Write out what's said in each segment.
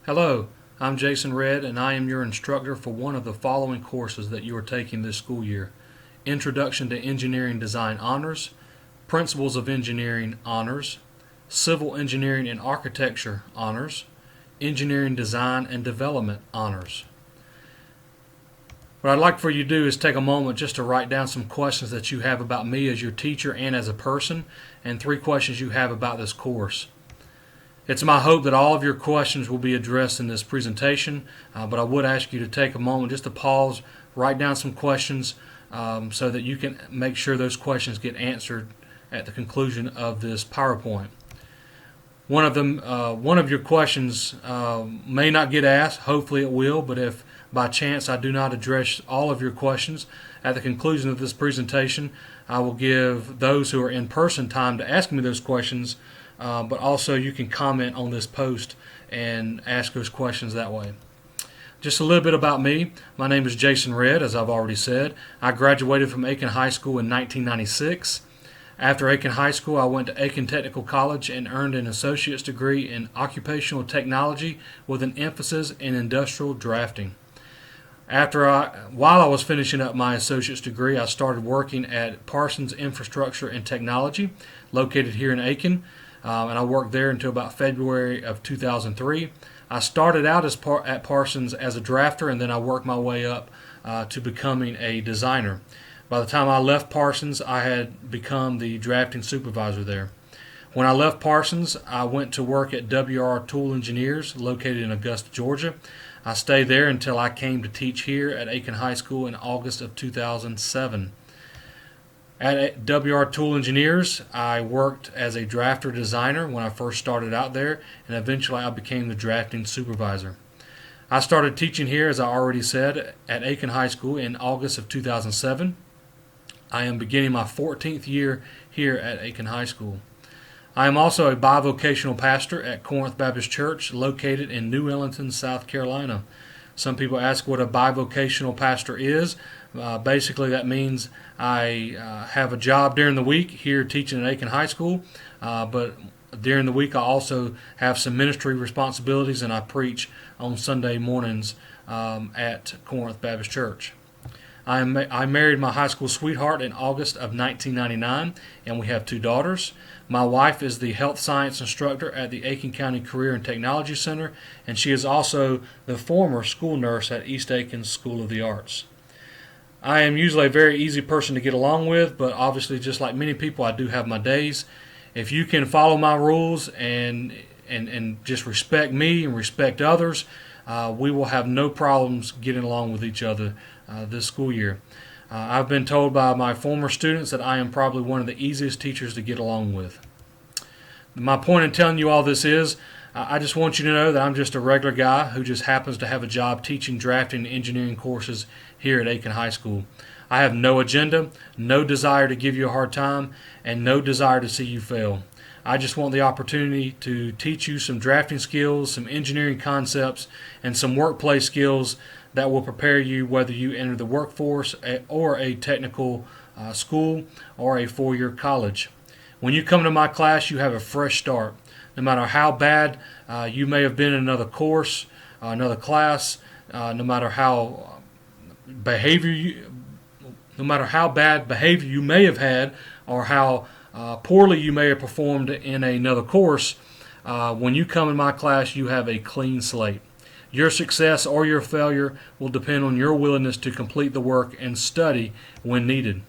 Hello, I'm Jason Redd, and I am your instructor for one of the following courses that you are taking this school year: Introduction to Engineering Design Honors, Principles of Engineering Honors, Civil Engineering and Architecture Honors, Engineering Design and Development Honors. What I'd like for you to do is take a moment just to write down some questions that you have about me as your teacher and as a person, and 3 questions you have about this course. It's my hope that all of your questions will be addressed in this presentation, but I would ask you to take a moment just to pause, write down some questions so that you can make sure those questions get answered at the conclusion of this PowerPoint. One of your questions may not get asked. Hopefully it will, but if by chance I do not address all of your questions at the conclusion of this presentation, I will give those who are in person time to ask me those questions, but also you can comment on this post and ask those questions that way. Just a little bit about me. My name is Jason Redd, as I've already said. I graduated from Aiken High School in 1996. After Aiken High School, I went to Aiken Technical College and earned an associate's degree in occupational technology with an emphasis in industrial drafting. While I was finishing up my associate's degree, I started working at Parsons Infrastructure and Technology, located here in Aiken, and I worked there until about February of 2003. I started out at Parsons as a drafter, and then I worked my way up to becoming a designer. By the time I left Parsons, I had become the drafting supervisor there. When I left Parsons, I went to work at WR Tool Engineers, located in Augusta, Georgia. I stayed there until I came to teach here at Aiken High School in August of 2007. At WR Tool Engineers, I worked as a drafter designer when I first started out there, and eventually I became the drafting supervisor. I started teaching here, as I already said, at Aiken High School in August of 2007. I am beginning my 14th year here at Aiken High School. I am also a bivocational pastor at Corinth Baptist Church, located in New Ellington, South Carolina. Some people ask what a bivocational pastor is. Basically, that means I have a job during the week here teaching at Aiken High School, but during the week I also have some ministry responsibilities, and I preach on Sunday mornings at Corinth Baptist Church. I married my high school sweetheart in August of 1999, and we have 2 daughters. My wife is the health science instructor at the Aiken County Career and Technology Center, and she is also the former school nurse at East Aiken School of the Arts. I am usually a very easy person to get along with, but obviously, just like many people, I do have my days. If you can follow my rules and just respect me and respect others, we will have no problems getting along with each other this school year. I've been told by my former students that I am probably one of the easiest teachers to get along with. My point in telling you all this is, I just want you to know that I'm just a regular guy who just happens to have a job teaching drafting and engineering courses here at Aiken High School. I have no agenda, no desire to give you a hard time, and no desire to see you fail. I just want the opportunity to teach you some drafting skills, some engineering concepts, and some workplace skills that will prepare you whether you enter the workforce or a technical school or a 4-year college. When you come to my class, you have a fresh start. No matter how bad you may have been in another course, another class, no matter how bad behavior you may have had, or how poorly you may have performed in another course, when you come in my class, you have a clean slate. Your success or your failure will depend on your willingness to complete the work and study when needed.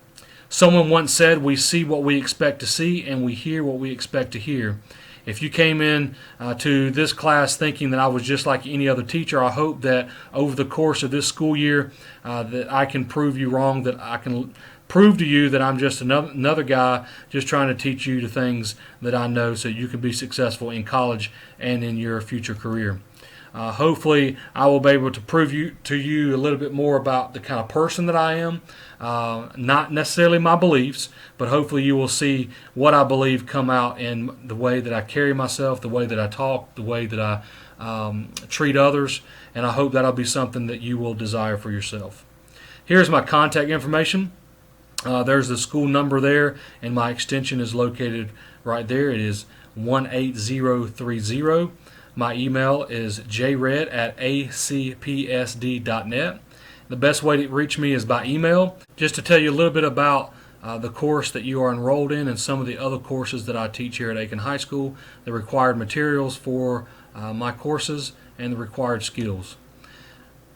Someone once said, "We see what we expect to see, and we hear what we expect to hear." If you came in to this class thinking that I was just like any other teacher, I hope that over the course of this school year that I can prove you wrong, that I can prove to you that I'm just another guy just trying to teach you the things that I know so you can be successful in college and in your future career. Hopefully, I will be able to prove to you a little bit more about the kind of person that I am. Not necessarily my beliefs, but hopefully you will see what I believe come out in the way that I carry myself, the way that I talk, the way that I treat others, and I hope that'll be something that you will desire for yourself. Here's my contact information. There's the school number there, and my extension is located right there. It is 18030. My email is jred@acpsd.net. The best way to reach me is by email. Just to tell you a little bit about the course that you are enrolled in and some of the other courses that I teach here at Aiken High School, the required materials for my courses, and the required skills.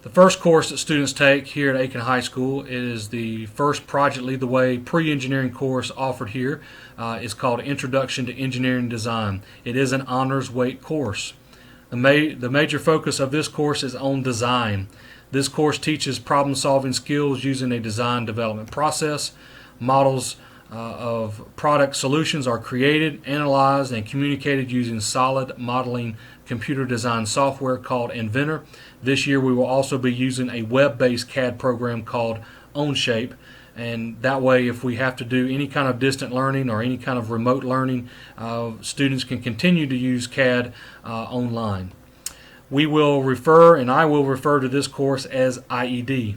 The first course that students take here at Aiken High School is the first Project Lead the Way pre-engineering course offered here. It's called Introduction to Engineering Design. It is an honors weight course. The major focus of this course is on design. This course teaches problem-solving skills using a design development process. Models of product solutions are created, analyzed, and communicated using solid modeling computer design software called Inventor. This year we will also be using a web-based CAD program called Onshape, and that way if we have to do any kind of distant learning or any kind of remote learning, students can continue to use CAD online. I will refer to this course as IED.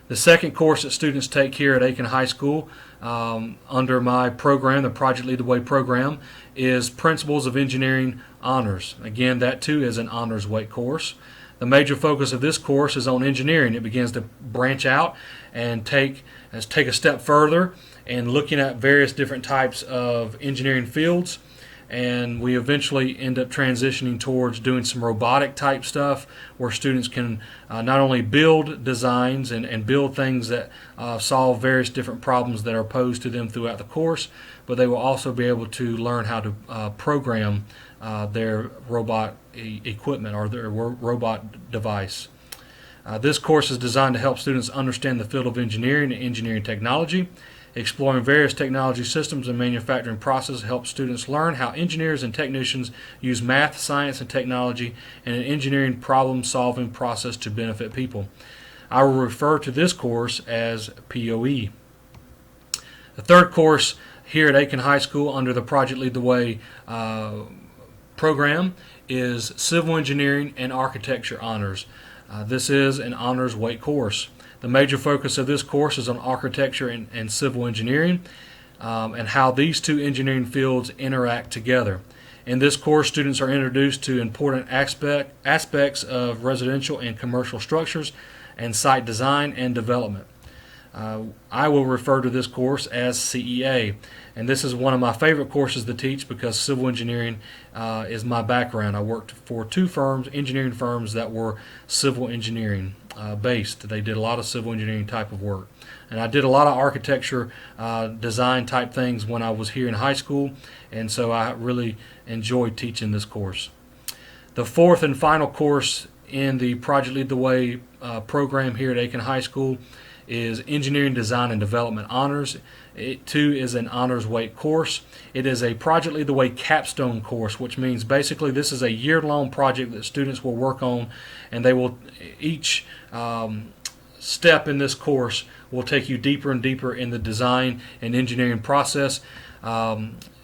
The second course that students take here at Aiken High School under my program, the Project Lead the Way program, is Principles of Engineering Honors. Again, that too is an honors weight course. The major focus of this course is on engineering. It begins to branch out and take a step further and looking at various different types of engineering fields. And we eventually end up transitioning towards doing some robotic type stuff where students can not only build designs and build things that solve various different problems that are posed to them throughout the course, but they will also be able to learn how to program their robot equipment or their robot device. This course is designed to help students understand the field of engineering and engineering technology. Exploring various technology systems and manufacturing processes helps students learn how engineers and technicians use math, science, and technology in an engineering problem-solving process to benefit people. I will refer to this course as POE. The third course here at Aiken High School under the Project Lead the Way program is Civil Engineering and Architecture Honors. This is an honors weight course. The major focus of this course is on architecture and civil engineering and how these two engineering fields interact together. In this course, students are introduced to important aspects of residential and commercial structures and site design and development. I will refer to this course as CEA, and this is one of my favorite courses to teach because civil engineering is my background. I worked for two engineering firms that were civil engineering based. They did a lot of civil engineering type of work, and I did a lot of architecture design type things when I was here in high school, and so I really enjoyed teaching this course. The fourth and final course in the Project Lead the Way program here at Aiken High School is Engineering Design and Development Honors. It too is an honors weight course. It is a Project Lead the Way capstone course, which means basically this is a year-long project that students will work on, and they will each step in this course will take you deeper and deeper in the design and engineering process.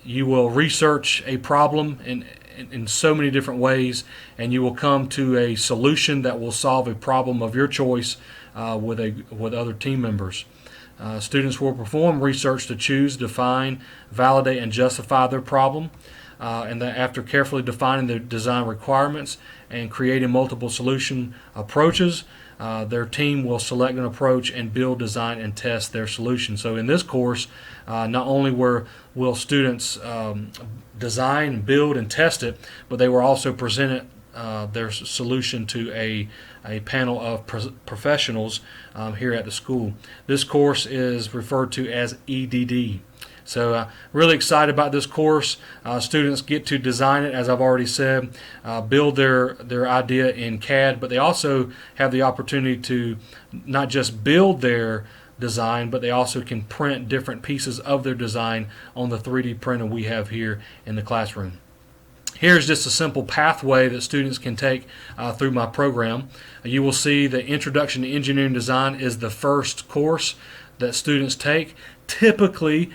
You will research a problem in so many different ways, and you will come to a solution that will solve a problem of your choice with other team members. Students will perform research to choose, define, validate, and justify their problem. And then after carefully defining the design requirements and creating multiple solution approaches, their team will select an approach and build, design, and test their solution. So in this course, not only will students design, build, and test it, but they will also present their solution to a panel of professionals here at the school. This course is referred to as EDD. So really excited about this course. Students get to design it, as I've already said, build their idea in CAD, but they also have the opportunity to not just build their design, but they also can print different pieces of their design on the 3D printer we have here in the classroom. Here's just a simple pathway that students can take through my program. You will see the Introduction to Engineering Design is the first course that students take. Typically,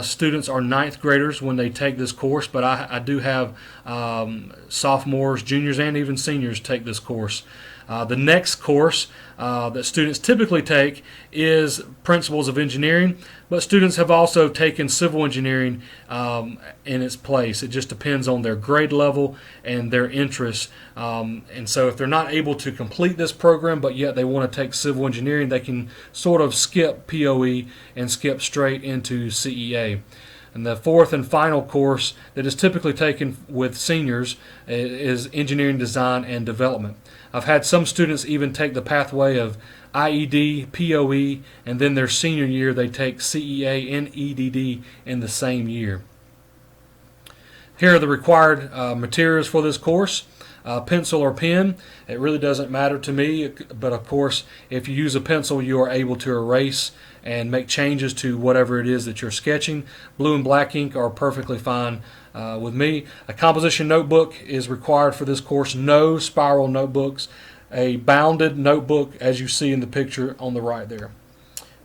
students are ninth graders when they take this course, but I do have sophomores, juniors, and even seniors take this course. The next course that students typically take is Principles of Engineering, but students have also taken Civil Engineering in its place. It just depends on their grade level and their interests. And so if they're not able to complete this program, but yet they want to take Civil Engineering, they can sort of skip POE and skip straight into CEA. And the fourth and final course that is typically taken with seniors is Engineering Design and Development. I've had some students even take the pathway of IED, POE, and then their senior year they take CEA and EDD in the same year. Here are the required materials for this course. Pencil or pen, it really doesn't matter to me, but of course if you use a pencil you are able to erase and make changes to whatever it is that you're sketching. Blue and black ink are perfectly fine with me. A composition notebook is required for this course, no spiral notebooks. A bounded notebook as you see in the picture on the right there.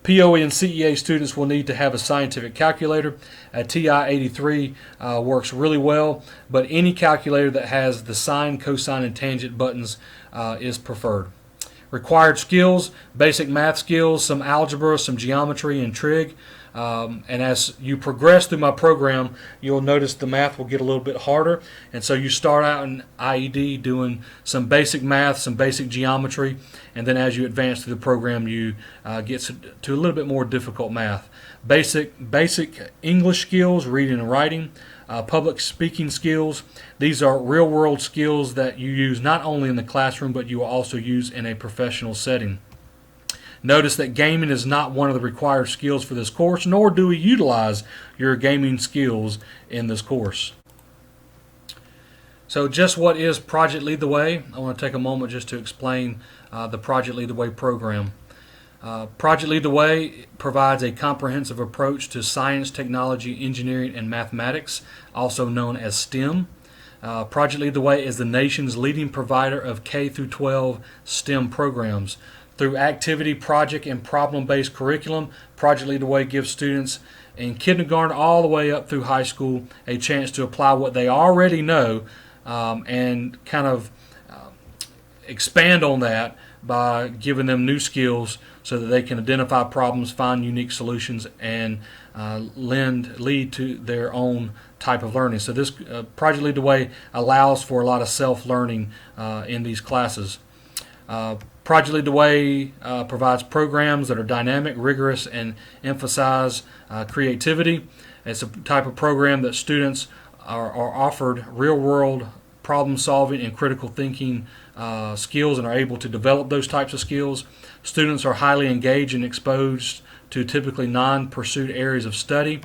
POE and CEA students will need to have a scientific calculator. A TI-83 works really well, but any calculator that has the sine, cosine, and tangent buttons is preferred. Required skills, basic math skills, some algebra, some geometry, and trig. And as you progress through my program, you'll notice the math will get a little bit harder. And so you start out in IED doing some basic math, some basic geometry, and then as you advance through the program, you get to a little bit more difficult math. Basic English skills, reading and writing, public speaking skills. These are real-world skills that you use not only in the classroom, but you will also use in a professional setting. Notice that gaming is not one of the required skills for this course, nor do we utilize your gaming skills in this course. So just what is Project Lead the Way? I want to take a moment just to explain the Project Lead the Way program. Project Lead the Way provides a comprehensive approach to science, technology, engineering, and mathematics, also known as STEM. Project Lead the Way is the nation's leading provider of K-12 STEM programs. Through activity, project, and problem-based curriculum, Project Lead the Way gives students in kindergarten all the way up through high school a chance to apply what they already know and kind of expand on that by giving them new skills so that they can identify problems, find unique solutions, and lead to their own type of learning. So this Project Lead the Way allows for a lot of self-learning in these classes. Project Lead the Way provides programs that are dynamic, rigorous, and emphasize creativity. It's a type of program that students are offered real-world problem-solving and critical thinking skills and are able to develop those types of skills. Students are highly engaged and exposed to typically non-pursued areas of study.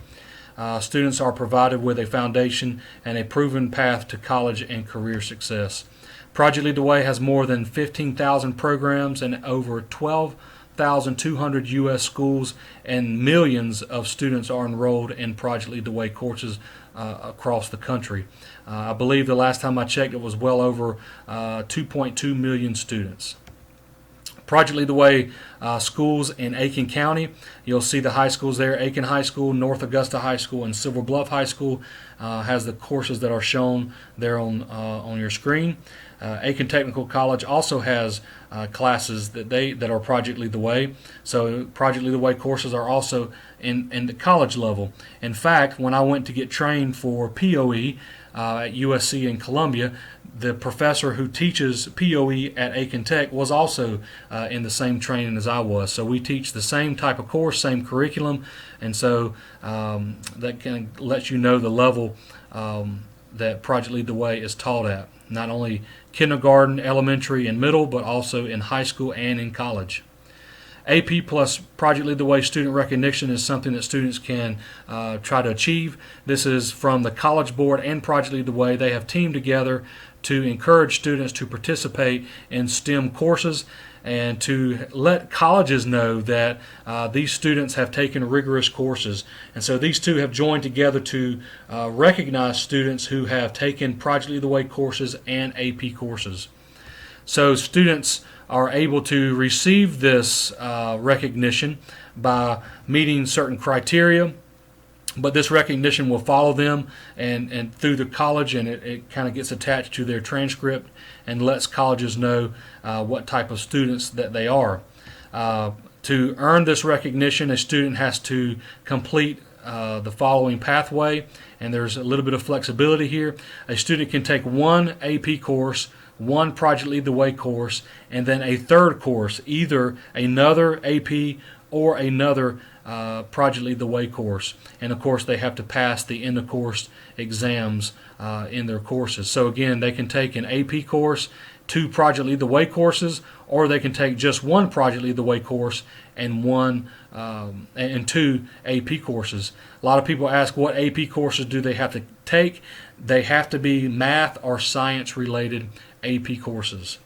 Students are provided with a foundation and a proven path to college and career success. Project Lead the Way has more than 15,000 programs and over 12,200 U.S. schools, and millions of students are enrolled in Project Lead the Way courses across the country. I believe the last time I checked it was well over 2.2 million students. Project Lead the Way schools in Aiken County. You'll see the high schools there. Aiken High School, North Augusta High School, and Silver Bluff High School has the courses that are shown there on your screen. Aiken Technical College also has classes that are Project Lead the Way. So Project Lead the Way courses are also in the college level. In fact, when I went to get trained for POE at USC in Columbia, the professor who teaches POE at Aiken Tech was also in the same training as I was. So we teach the same type of course, same curriculum, and so that kind of lets you know the level that Project Lead the Way is taught at. Not only kindergarten, elementary, and middle, but also in high school and in college. AP plus Project Lead the Way student recognition is something that students can try to achieve. This is from the College Board and Project Lead the Way. They have teamed together to encourage students to participate in STEM courses and to let colleges know that these students have taken rigorous courses. And so these two have joined together to recognize students who have taken Project Lead the Way courses and AP courses. So students are able to receive this recognition by meeting certain criteria. But this recognition will follow them and through the college, and it kind of gets attached to their transcript and lets colleges know what type of students that they are. To earn this recognition, a student has to complete the following pathway, and there's a little bit of flexibility here. A student can take one AP course, one Project Lead the Way course, and then a third course, either another AP or another Project Lead the Way course. And of course, they have to pass the end of course exams in their courses. So again, they can take an AP course, two Project Lead the Way courses, or they can take just one Project Lead the Way course and two AP courses. A lot of people ask, what AP courses do they have to take? They have to be math or science related AP courses.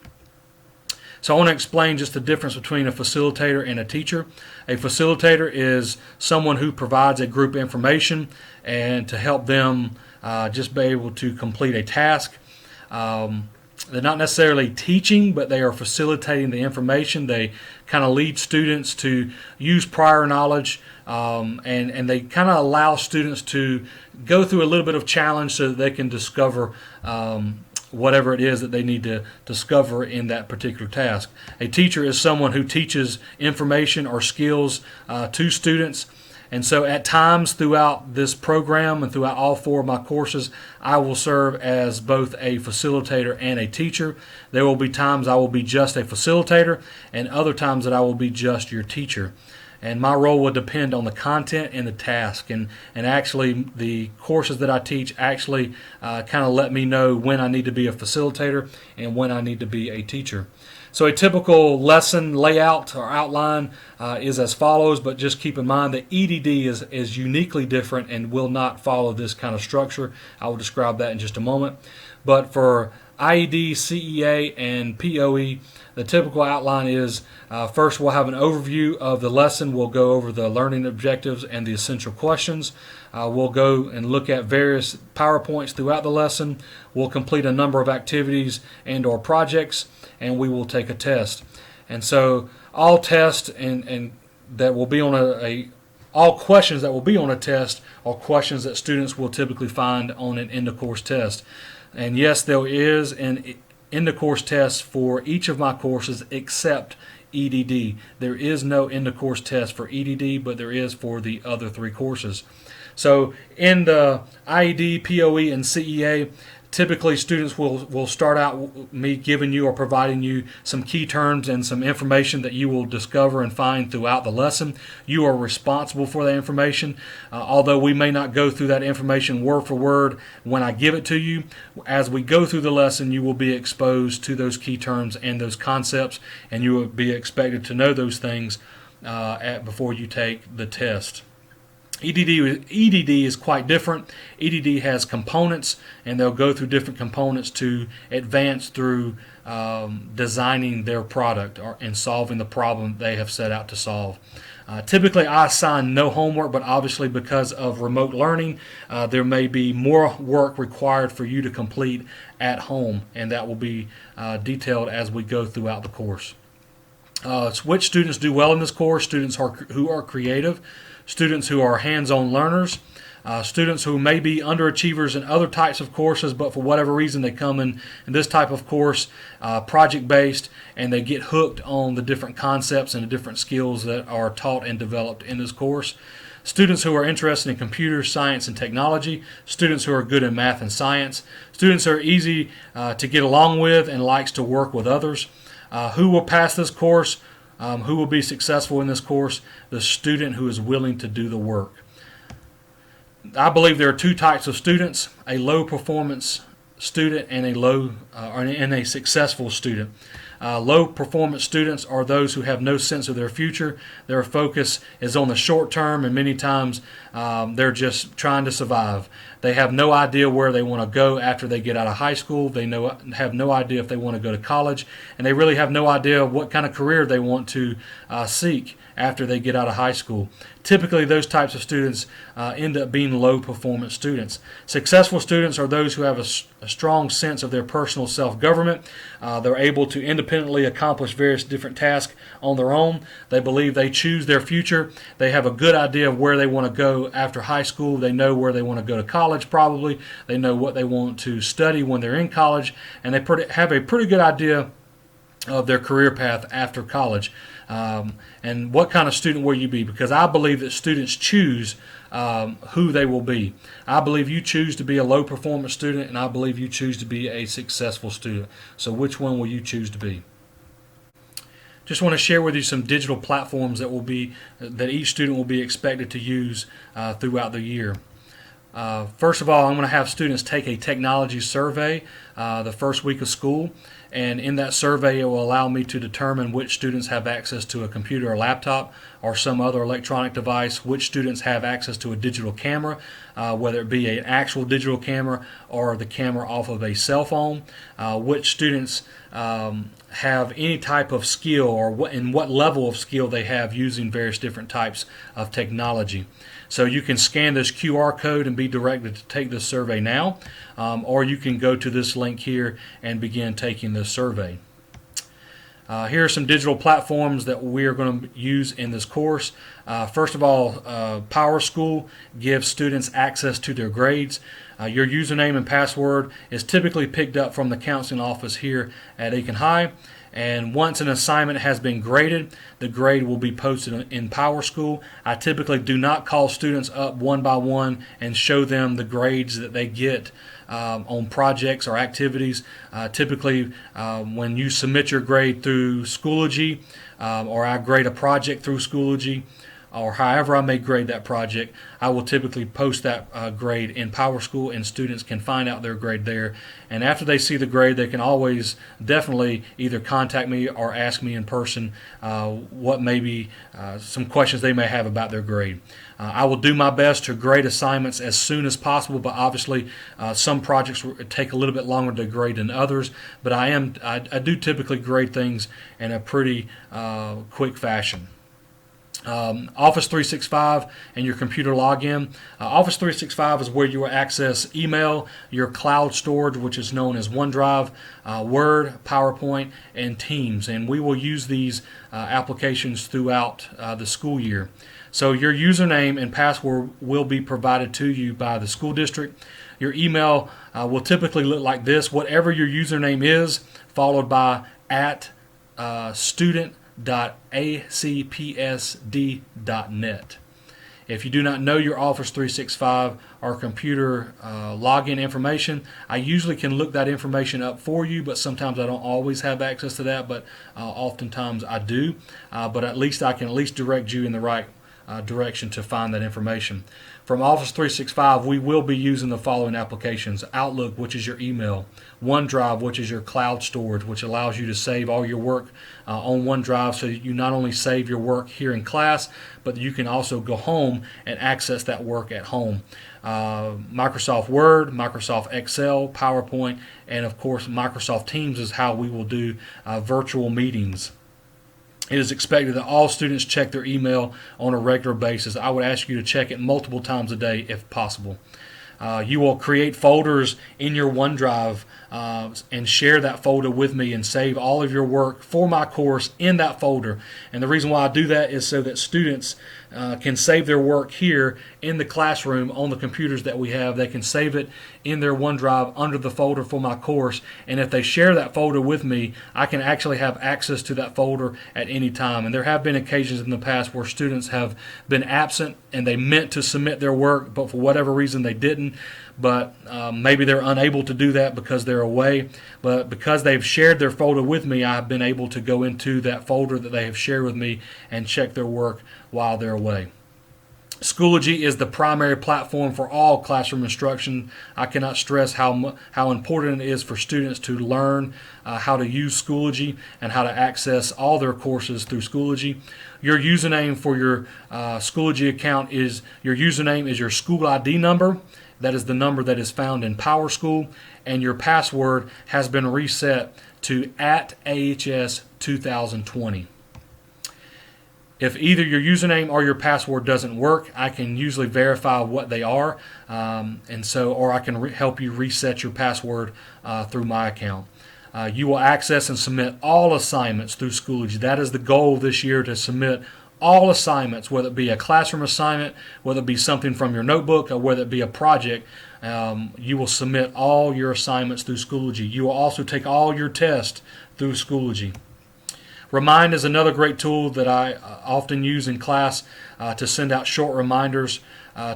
So I want to explain just the difference between a facilitator and a teacher. A facilitator is someone who provides a group information and to help them just be able to complete a task. They're not necessarily teaching, but they are facilitating the information. They kind of lead students to use prior knowledge, and they kind of allow students to go through a little bit of challenge so that they can discover whatever it is that they need to discover in that particular task. A teacher is someone who teaches information or skills to students. And so at times throughout this program and throughout all four of my courses, I will serve as both a facilitator and a teacher. There will be times I will be just a facilitator and other times that I will be just your teacher. And my role will depend on the content and the task. And actually the courses that I teach actually kind of let me know when I need to be a facilitator and when I need to be a teacher. So a typical lesson layout or outline is as follows, but just keep in mind that EDD is uniquely different and will not follow this kind of structure. I will describe that in just a moment. But for IED, CEA, and POE, the typical outline is first we'll have an overview of the lesson. We'll go over the learning objectives and the essential questions. We'll go and look at various PowerPoints throughout the lesson. We'll complete a number of activities and or projects, and we will take a test. And so all tests and that will be on all questions that will be on a test are questions that students will typically find on an end-of-course test. And yes, there is an end-of-course test for each of my courses except EDD. There is no end-of-course test for EDD, but there is for the other three courses. So in the IED, POE, and CEA, typically students will start out me giving you or providing you some key terms and some information that you will discover and find throughout the lesson. You are responsible for that information. Although we may not go through that information word for word when I give it to you, as we go through the lesson you will be exposed to those key terms and those concepts, and you will be expected to know those things before you take the test. EDD is quite different. EDD has components, and they'll go through different components to advance through designing their product and solving the problem they have set out to solve. Typically, I assign no homework, but obviously because of remote learning, there may be more work required for you to complete at home, and that will be detailed as we go throughout the course. Which students do well in this course? Students who are creative, students who are hands-on learners, students who may be underachievers in other types of courses, but for whatever reason they come in this type of course, project-based, and they get hooked on the different concepts and the different skills that are taught and developed in this course. Students who are interested in computer science and technology, students who are good in math and science, students who are easy to get along with and likes to work with others. Who will pass this course? Who will be successful in this course? The student who is willing to do the work. I believe there are two types of students: a low performance student and a successful student. Low performance students are those who have no sense of their future. Their focus is on the short term, and many times they're just trying to survive. They have no idea where they want to go after they get out of high school. They have no idea if they want to go to college, and they really have no idea what kind of career they want to seek after they get out of high school. Typically, those types of students end up being low-performance students. Successful students are those who have a strong sense of their personal self-government. They're able to independently accomplish various different tasks on their own. They believe they choose their future. They have a good idea of where they want to go after high school. They know where they want to go to college probably. They know what they want to study when they're in college, and they have a pretty good idea of their career path after college. And what kind of student will you be? Because I believe that students choose who they will be. I believe you choose to be a low performance student, and I believe you choose to be a successful student. So which one will you choose to be? Just want to share with you some digital platforms that each student will be expected to use throughout the year. First of all, I'm going to have students take a technology survey the first week of school, and in that survey it will allow me to determine which students have access to a computer or laptop or some other electronic device, which students have access to a digital camera, whether it be an actual digital camera or the camera off of a cell phone, which students have any type of skill or what level of skill they have using various different types of technology. So you can scan this QR code and be directed to take this survey now, or you can go to this link here and begin taking this survey. Here are some digital platforms that we are going to use in this course. First of all, PowerSchool gives students access to their grades. Your username and password is typically picked up from the counseling office here at Aiken High. And once an assignment has been graded, the grade will be posted in PowerSchool. I typically do not call students up one by one and show them the grades that they get on projects or activities. Typically, when you submit your grade through Schoology, or I grade a project through Schoology, or however I may grade that project, I will typically post that grade in PowerSchool, and students can find out their grade there. And after they see the grade, they can always definitely either contact me or ask me in person what maybe some questions they may have about their grade. I will do my best to grade assignments as soon as possible, but obviously some projects take a little bit longer to grade than others. But I do typically grade things in a pretty quick fashion. Office 365 and your computer login. Office 365 is where you will access email, your cloud storage, which is known as OneDrive, Word, PowerPoint, and Teams. And we will use these applications throughout the school year. So your username and password will be provided to you by the school district. Your email will typically look like this: whatever your username is, followed by @student.acpsd.net. If you do not know your Office 365 or computer login information, I usually can look that information up for you, but sometimes I don't always have access to that, but oftentimes I do. But at least I can direct you in the right direction to find that information. From Office 365, we will be using the following applications: Outlook, which is your email; OneDrive, which is your cloud storage, which allows you to save all your work on OneDrive, so you not only save your work here in class, but you can also go home and access that work at home. Microsoft Word, Microsoft Excel, PowerPoint, and of course Microsoft Teams is how we will do virtual meetings. It is expected that all students check their email on a regular basis. I would ask you to check it multiple times a day if possible. You will create folders in your OneDrive and share that folder with me and save all of your work for my course in that folder. And the reason why I do that is so that students can save their work here in the classroom on the computers that we have. They can save it in their OneDrive under the folder for my course, and if they share that folder with me, I can actually have access to that folder at any time. And there have been occasions in the past where students have been absent and they meant to submit their work, but for whatever reason they didn't. But maybe they're unable to do that because they're away. But because they've shared their folder with me, I've been able to go into that folder that they have shared with me and check their work while they're away. Schoology is the primary platform for all classroom instruction. I cannot stress how important it is for students to learn how to use Schoology and how to access all their courses through Schoology. Your username for your Schoology account is your school ID number. That is the number that is found in PowerSchool, and your password has been reset to @AHS 2020. If either your username or your password doesn't work, I can usually verify what they are, or I can help you reset your password through my account. You will access and submit all assignments through Schoology. That is the goal this year, to submit all assignments, whether it be a classroom assignment, whether it be something from your notebook, or whether it be a project. You will submit all your assignments through Schoology. You will also take all your tests through Schoology. Remind is another great tool that I often use in class to send out short reminders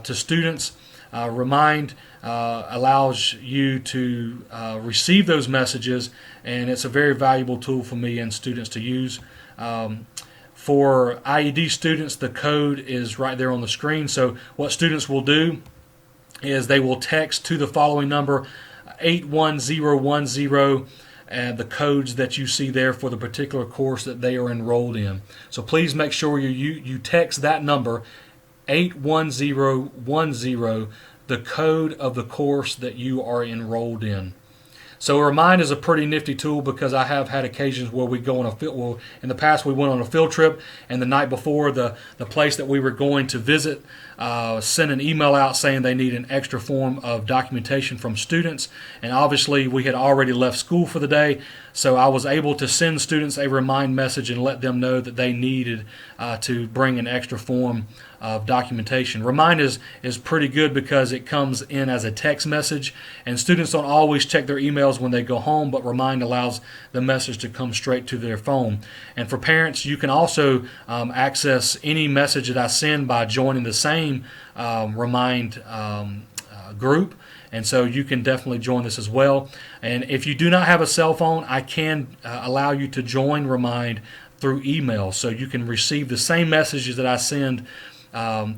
to students. Remind allows you to receive those messages, and it's a very valuable tool for me and students to use. For IED students, the code is right there on the screen. So what students will do is they will text to the following number, 81010, and the codes that you see there for the particular course that they are enrolled in. So please make sure you text that number, 81010, the code of the course that you are enrolled in. So Remind is a pretty nifty tool, because I have had occasions where we go on a field. Well, in the past, we went on a field trip, and the night before, the place that we were going to visit sent an email out saying they need an extra form of documentation from students. And obviously, we had already left school for the day, so I was able to send students a Remind message and let them know that they needed to bring an extra form of documentation. Remind is pretty good because it comes in as a text message, and students don't always check their emails when they go home, but Remind allows the message to come straight to their phone. And for parents, you can also access any message that I send by joining the same Remind group. And so you can definitely join this as well. And if you do not have a cell phone, I can allow you to join Remind through email. So you can receive the same messages that I send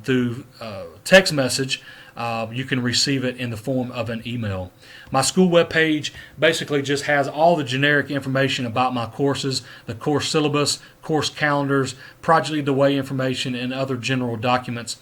through text message. You can receive it in the form of an email. My school webpage basically just has all the generic information about my courses, the course syllabus, course calendars, Project Lead the Way information, and other general documents.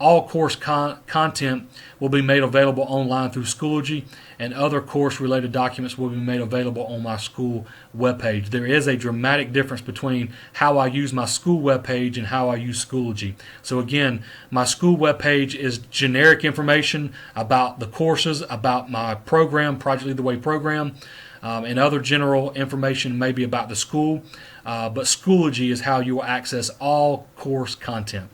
All course content will be made available online through Schoology, and other course-related documents will be made available on my school webpage. There is a dramatic difference between how I use my school webpage and how I use Schoology. So again, my school webpage is generic information about the courses, about my program, Project Lead the Way program, and other general information maybe about the school. But Schoology is how you will access all course content.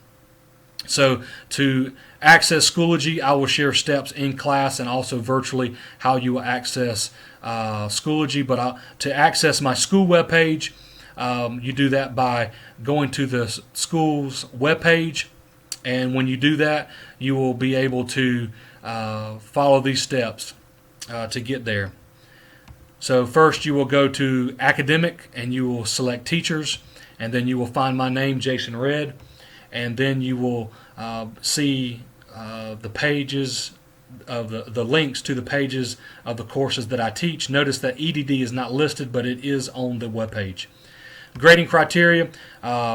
So to access Schoology, I will share steps in class and also virtually how you will access Schoology. But to access my school webpage, you do that by going to the school's webpage, and when you do that, you will be able to follow these steps to get there. So first, you will go to Academic, and you will select Teachers, and then you will find my name, Jason Redd. And then you will see the pages of the links to the pages of the courses that I teach. Notice that EDD is not listed, but it is on the webpage. Grading criteria.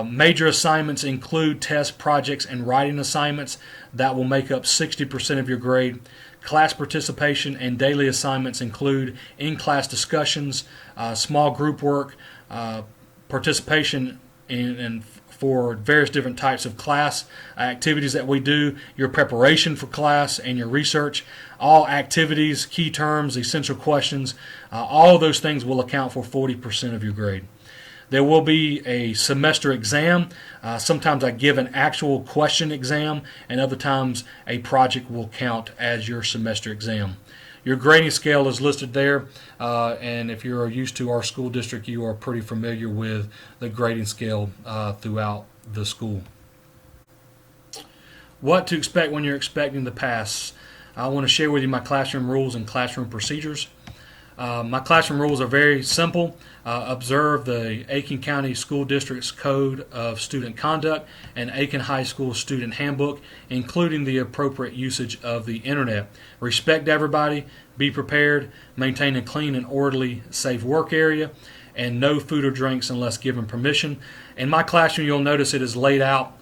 Major assignments include test projects and writing assignments. That will make up 60% of your grade. Class participation and daily assignments include in-class discussions, small group work, participation in for various different types of class activities that we do, your preparation for class, and your research. All activities, key terms, essential questions, all of those things will account for 40% of your grade. There will be a semester exam. Sometimes I give an actual question exam, and other times a project will count as your semester exam. Your grading scale is listed there, and if you're used to our school district, you are pretty familiar with the grading scale throughout the school. What to expect when you're expecting to pass. I want to share with you my classroom rules and classroom procedures. My classroom rules are very simple. Observe the Aiken County School District's Code of Student Conduct and Aiken High School Student Handbook, including the appropriate usage of the internet. Respect everybody, be prepared, maintain a clean and orderly, safe work area, and no food or drinks unless given permission. In my classroom, you'll notice it is laid out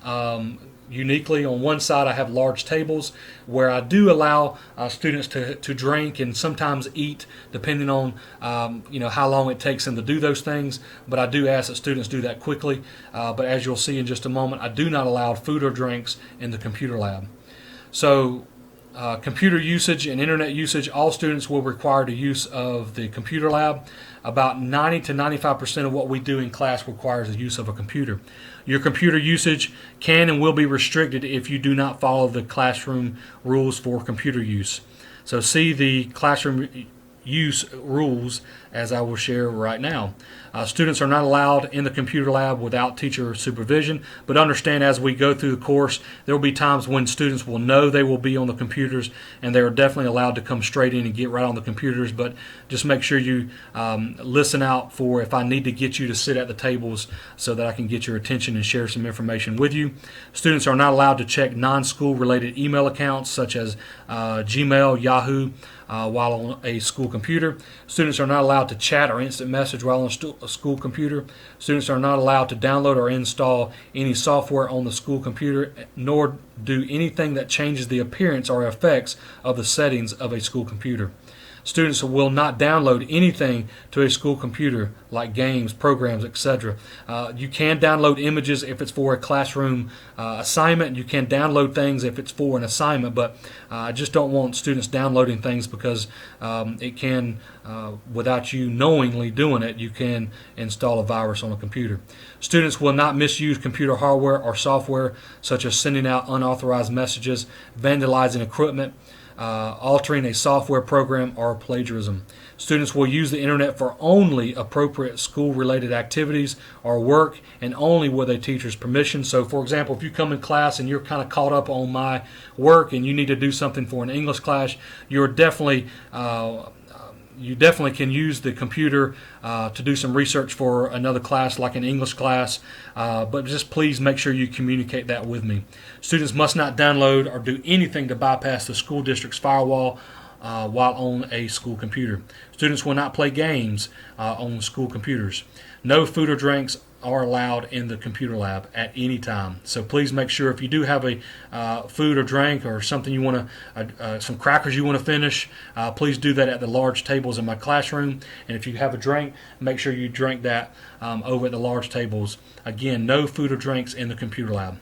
uniquely. On one side, I have large tables where I do allow students to drink and sometimes eat, depending on how long it takes them to do those things. But I do ask that students do that quickly. But as you'll see in just a moment, I do not allow food or drinks in the computer lab. So computer usage and internet usage, all students will require the use of the computer lab. About 90 to 95% of what we do in class requires the use of a computer. Your computer usage can and will be restricted if you do not follow the classroom rules for computer use. So see the classroom use rules as I will share right now. Students are not allowed in the computer lab without teacher supervision, but understand as we go through the course, there will be times when students will know they will be on the computers, and they are definitely allowed to come straight in and get right on the computers, but just make sure you listen out for if I need to get you to sit at the tables so that I can get your attention and share some information with you. Students are not allowed to check non-school related email accounts such as Gmail, Yahoo, while on a school computer. Students are not allowed to chat or instant message while on a school computer. Students are not allowed to download or install any software on the school computer, nor do anything that changes the appearance or effects of the settings of a school computer. Students will not download anything to a school computer like games, programs, etc. You can download images if it's for a classroom assignment. You can download things if it's for an assignment, but I just don't want students downloading things because it can, without you knowingly doing it, you can install a virus on a computer. Students will not misuse computer hardware or software, such as sending out unauthorized messages, vandalizing equipment, altering a software program, or plagiarism. Students will use the internet for only appropriate school-related activities or work, and only with a teacher's permission. So, for example, if you come in class and you're kind of caught up on my work and you need to do something for an English class, you definitely can use the computer to do some research for another class like an English class, but just please make sure you communicate that with me. Students must not download or do anything to bypass the school district's firewall while on a school computer. Students will not play games on school computers. No food or drinks are allowed in the computer lab at any time. So please make sure if you do have a food or drink or something you want to, some crackers you want to finish, please do that at the large tables in my classroom. And if you have a drink, make sure you drink that over at the large tables. Again, no food or drinks in the computer lab.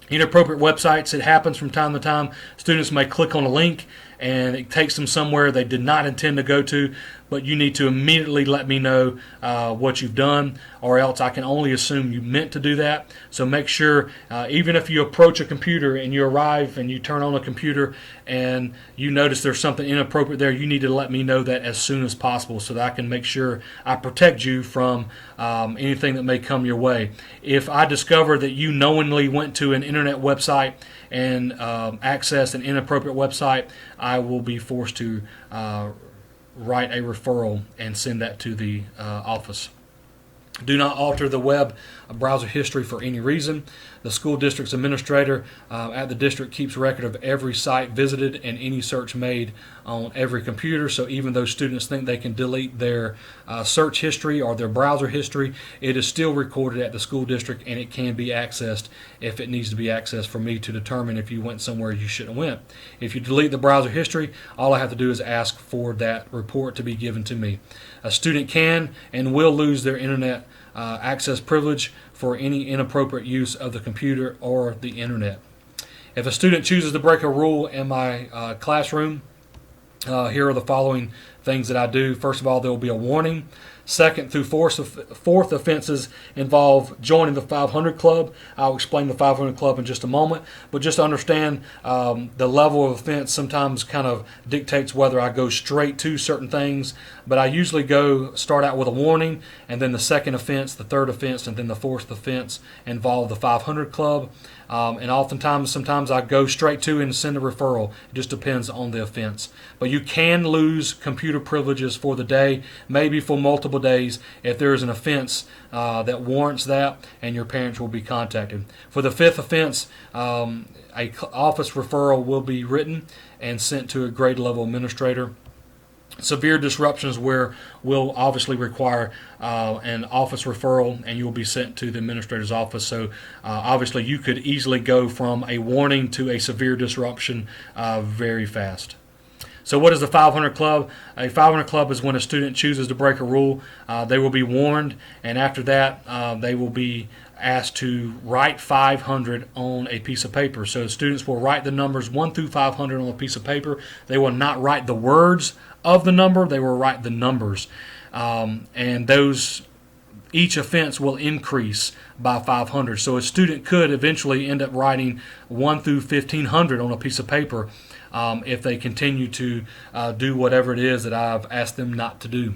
Inappropriate websites, it happens from time to time. Students may click on a link and it takes them somewhere they did not intend to go to, but you need to immediately let me know what you've done, or else I can only assume you meant to do that. So make sure, even if you approach a computer and you arrive and you turn on a computer and you notice there's something inappropriate there, you need to let me know that as soon as possible so that I can make sure I protect you from anything that may come your way. If I discover that you knowingly went to an internet website and accessed an inappropriate website, I will be forced to write a referral and send that to the office. Do not alter the web browser history for any reason. The school district's administrator at the district keeps record of every site visited and any search made on every computer. So even though students think they can delete their search history or their browser history, it is still recorded at the school district, and it can be accessed if it needs to be accessed for me to determine if you went somewhere you shouldn't have went. If you delete the browser history, all I have to do is ask for that report to be given to me. A student can and will lose their internet access privilege for any inappropriate use of the computer or the internet. If a student chooses to break a rule in my classroom, here are the following things that I do. First of all, there will be a warning. Second through fourth offenses involve joining the 500 Club. I'll explain the 500 Club in just a moment, but just to understand the level of offense sometimes kind of dictates whether I go straight to certain things, but I usually start out with a warning, and then the second offense, the third offense, and then the fourth offense involve the 500 Club. And sometimes I go straight to and send a referral. It just depends on the offense. But you can lose computer privileges for the day, maybe for multiple days, if there is an offense that warrants that, and your parents will be contacted. For the fifth offense, a office referral will be written and sent to a grade level administrator. Severe disruptions will obviously require an office referral, and you'll be sent to the administrator's office. So obviously you could easily go from a warning to a severe disruption very fast. So what is the 500 Club? A 500 Club is when a student chooses to break a rule. They will be warned, and after that they will be asked to write 500 on a piece of paper. So students will write the numbers 1 through 500 on a piece of paper. They will not write the words of the number, they will write the numbers. And each offense will increase by 500. So a student could eventually end up writing 1 through 1500 on a piece of paper if they continue to do whatever it is that I've asked them not to do.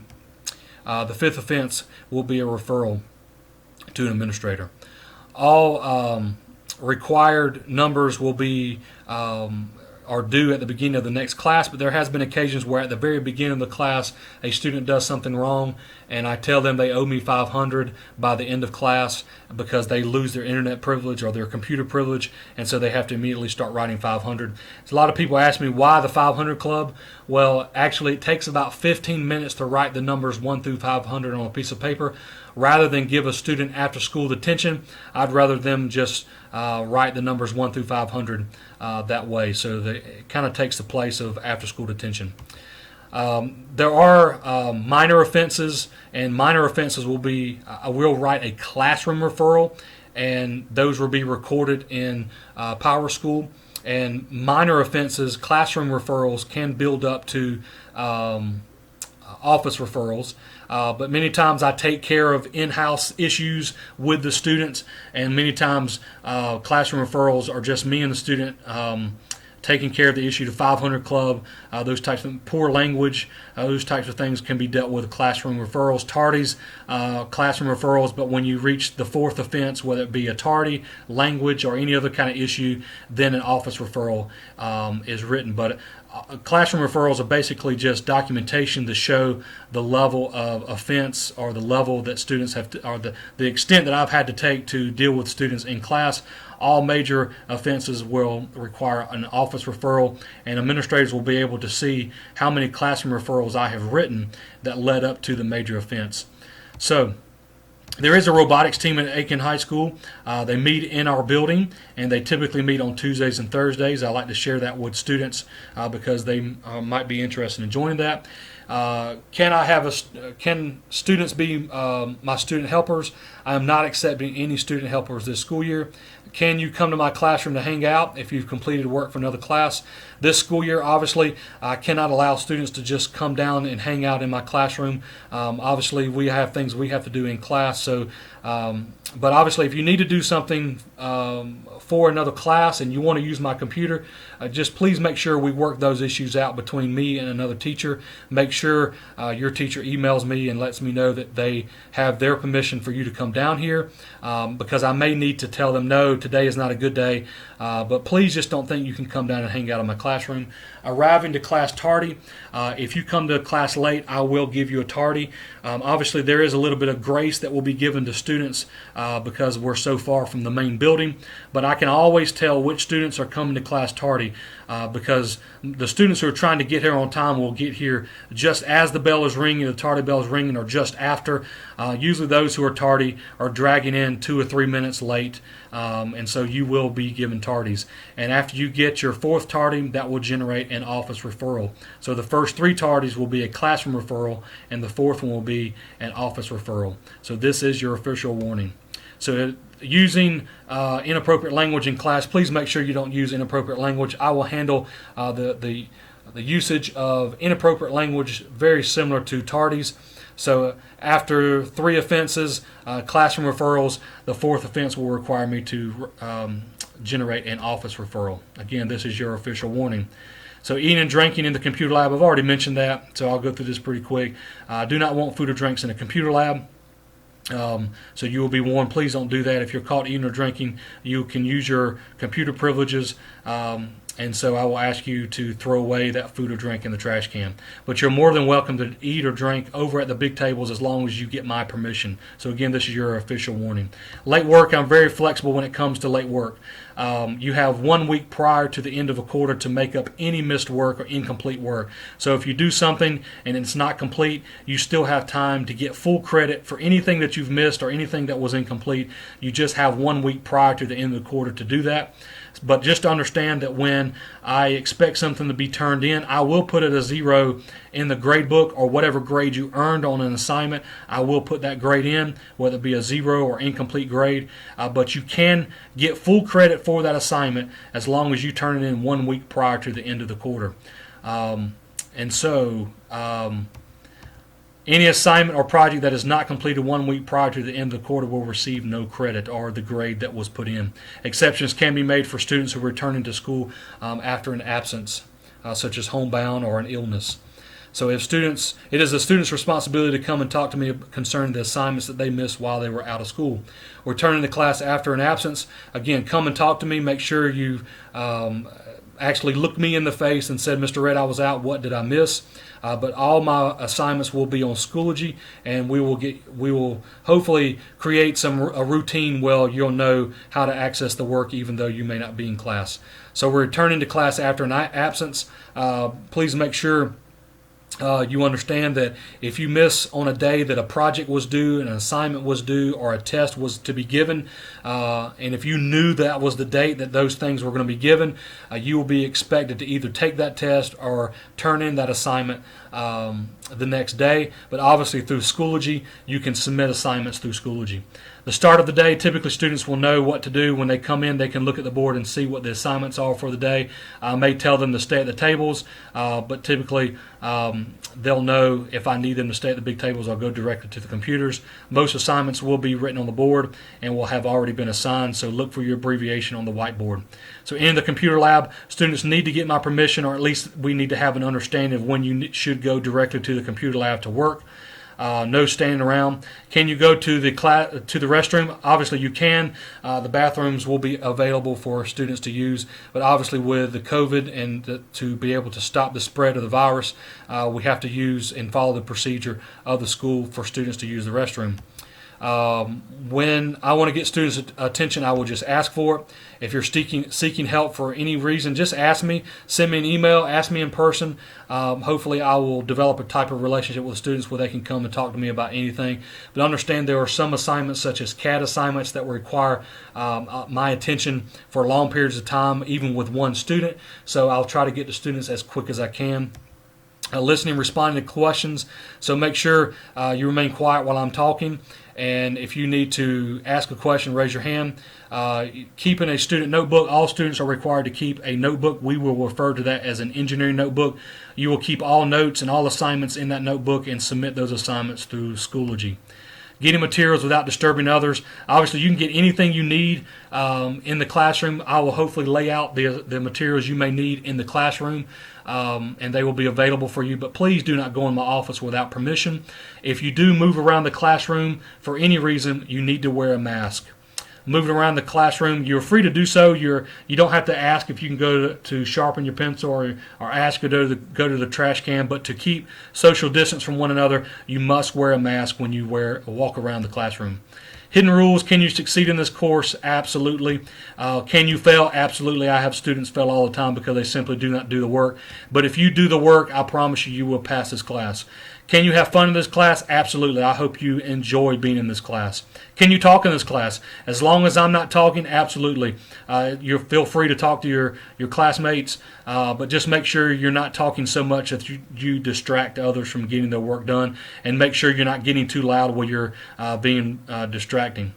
The fifth offense will be a referral to an administrator. All required numbers will be are due at the beginning of the next class, but there has been occasions where at the very beginning of the class a student does something wrong, and I tell them they owe me 500 by the end of class because they lose their internet privilege or their computer privilege, and so they have to immediately start writing 500. So a lot of people ask me why the 500 Club. Well, actually it takes about 15 minutes to write the numbers 1 through 500 on a piece of paper. Rather than give a student after school detention, I'd rather them just write the numbers 1 through 500 that way. So it kind of takes the place of after school detention. There are minor offenses, and minor offenses will be, I will write a classroom referral, and those will be recorded in PowerSchool. And minor offenses, classroom referrals can build up to office referrals. But many times I take care of in-house issues with the students, and many times classroom referrals are just me and the student taking care of the issue. To 500 Club, those types of poor language, those types of things can be dealt with classroom referrals. Tardies, classroom referrals, but when you reach the fourth offense, whether it be a tardy, language, or any other kind of issue, then an office referral is written. But classroom referrals are basically just documentation to show the level of offense or the level that students have to, or the extent that I've had to take to deal with students in class. All major offenses will require an office referral, and administrators will be able to see how many classroom referrals I have written that led up to the major offense. So there is a robotics team at Aiken High School. They meet in our building, and they typically meet on Tuesdays and Thursdays. I like to share that with students because they might be interested in joining that. Can students be my student helpers? I am not accepting any student helpers this school year. Can you come to my classroom to hang out if you've completed work for another class? This school year, obviously, I cannot allow students to just come down and hang out in my classroom. Obviously, we have things we have to do in class. So, but obviously, if you need to do something for another class and you want to use my computer, just please make sure we work those issues out between me and another teacher. Make sure your teacher emails me and lets me know that they have their permission for you to come down here, because I may need to tell them, no, today is not a good day, but please just don't think you can come down and hang out in my classroom. Arriving to class tardy. If you come to class late, I will give you a tardy. Obviously, there is a little bit of grace that will be given to students because we're so far from the main building, but I can always tell which students are coming to class tardy because the students who are trying to get here on time will get here just as the bell is ringing, the tardy bell is ringing, or just after. Usually those who are tardy are dragging in 2 or 3 minutes late, and so you will be given tardies. And after you get your fourth tardy, that will generate an office referral. So the first 3 tardies will be a classroom referral, and the fourth one will be an office referral. So this is your official warning. So using inappropriate language in class, please make sure you don't use inappropriate language. I will handle the usage of inappropriate language very similar to tardies. So after 3 offenses, classroom referrals, the fourth offense will require me to generate an office referral. Again, this is your official warning. So eating and drinking in the computer lab, I've already mentioned that, so I'll go through this pretty quick. I do not want food or drinks in a computer lab. So you will be warned. Please don't do that. If you're caught eating or drinking, you can use your computer privileges. And so I will ask you to throw away that food or drink in the trash can. But you're more than welcome to eat or drink over at the big tables as long as you get my permission. So again, this is your official warning. Late work, I'm very flexible when it comes to late work. You have 1 week prior to the end of a quarter to make up any missed work or incomplete work. So if you do something and it's not complete, you still have time to get full credit for anything that you've missed or anything that was incomplete. You just have 1 week prior to the end of the quarter to do that. But just understand that when I expect something to be turned in, I will put it a 0 in the grade book, or whatever grade you earned on an assignment, I will put that grade in, whether it be a 0 or incomplete grade. But you can get full credit for that assignment as long as you turn it in 1 week prior to the end of the quarter. Any assignment or project that is not completed 1 week prior to the end of the quarter will receive no credit or the grade that was put in. Exceptions can be made for students who are returning to school after an absence, such as homebound or an illness. So it is the student's responsibility to come and talk to me concerning the assignments that they missed while they were out of school. Returning to class after an absence, again, come and talk to me. Make sure you actually looked me in the face and said, Mr. Red, I was out. What did I miss? But all my assignments will be on Schoology, and we will hopefully create a routine where you'll know how to access the work even though you may not be in class. So we're returning to class after an absence. Please make sure you understand that if you miss on a day that a project was due, an assignment was due, or a test was to be given, and if you knew that was the date that those things were going to be given, you will be expected to either take that test or turn in that assignment the next day. But obviously through Schoology, you can submit assignments through Schoology. The start of the day, typically students will know what to do. When they come in, they can look at the board and see what the assignments are for the day. I may tell them to stay at the tables, but typically they'll know if I need them to stay at the big tables, I'll go directly to the computers. Most assignments will be written on the board and will have already been assigned, so look for your abbreviation on the whiteboard. So in the computer lab, students need to get my permission, or at least we need to have an understanding of when you should go directly to the computer lab to work. No standing around. Can you go to the restroom? Obviously you can. The bathrooms will be available for students to use, but obviously with the COVID and to be able to stop the spread of the virus, we have to use and follow the procedure of the school for students to use the restroom. When I want to get students' attention, I will just ask for it. If you're seeking help for any reason, just ask me. Send me an email. Ask me in person. Hopefully I will develop a type of relationship with students where they can come and talk to me about anything. But understand there are some assignments, such as CAD assignments, that will require my attention for long periods of time, even with one student. So I'll try to get to students as quick as I can. Listening, responding to questions. So make sure you remain quiet while I'm talking. And if you need to ask a question, raise your hand. Keeping a student notebook. All students are required to keep a notebook. We will refer to that as an engineering notebook. You will keep all notes and all assignments in that notebook and submit those assignments through Schoology. Getting materials without disturbing others. Obviously, you can get anything you need in the classroom. I will hopefully lay out the materials you may need in the classroom, and they will be available for you. But please do not go in my office without permission. If you do move around the classroom for any reason, you need to wear a mask. Moving around the classroom, you're free to do so. You don't have to ask if you can go to sharpen your pencil or ask to go to the trash can. But to keep social distance from one another, you must wear a mask when you walk around the classroom. Hidden rules. Can you succeed in this course? Absolutely. Can you fail? Absolutely. I have students fail all the time because they simply do not do the work. But if you do the work, I promise you, you will pass this class. Can you have fun in this class? Absolutely. I hope you enjoy being in this class. Can you talk in this class? As long as I'm not talking, absolutely. You feel free to talk to your classmates, but just make sure you're not talking so much that you distract others from getting their work done, and make sure you're not getting too loud while you're being distracting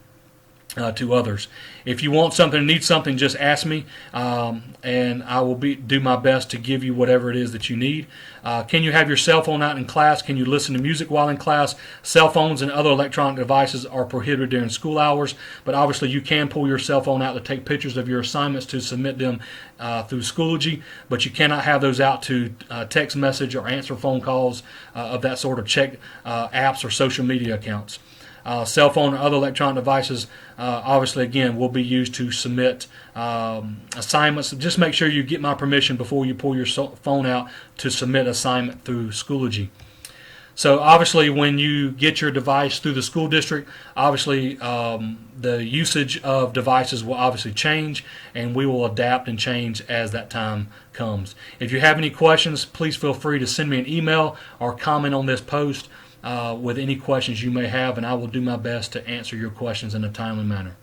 to others. If you want something, need something, just ask me, and I will do my best to give you whatever it is that you need. Can you have your cell phone out in class? Can you listen to music while in class? Cell phones and other electronic devices are prohibited during school hours, but obviously you can pull your cell phone out to take pictures of your assignments to submit them through Schoology, but you cannot have those out to text message or answer phone calls of that sort, of check apps or social media accounts. cell phone or other electronic devices, obviously, again, will be used to submit assignments. Just make sure you get my permission before you pull your phone out to submit assignment through Schoology. So obviously, when you get your device through the school district, obviously the usage of devices will obviously change, and we will adapt and change as that time comes. If you have any questions, please feel free to send me an email or comment on this post with any questions you may have, and I will do my best to answer your questions in a timely manner.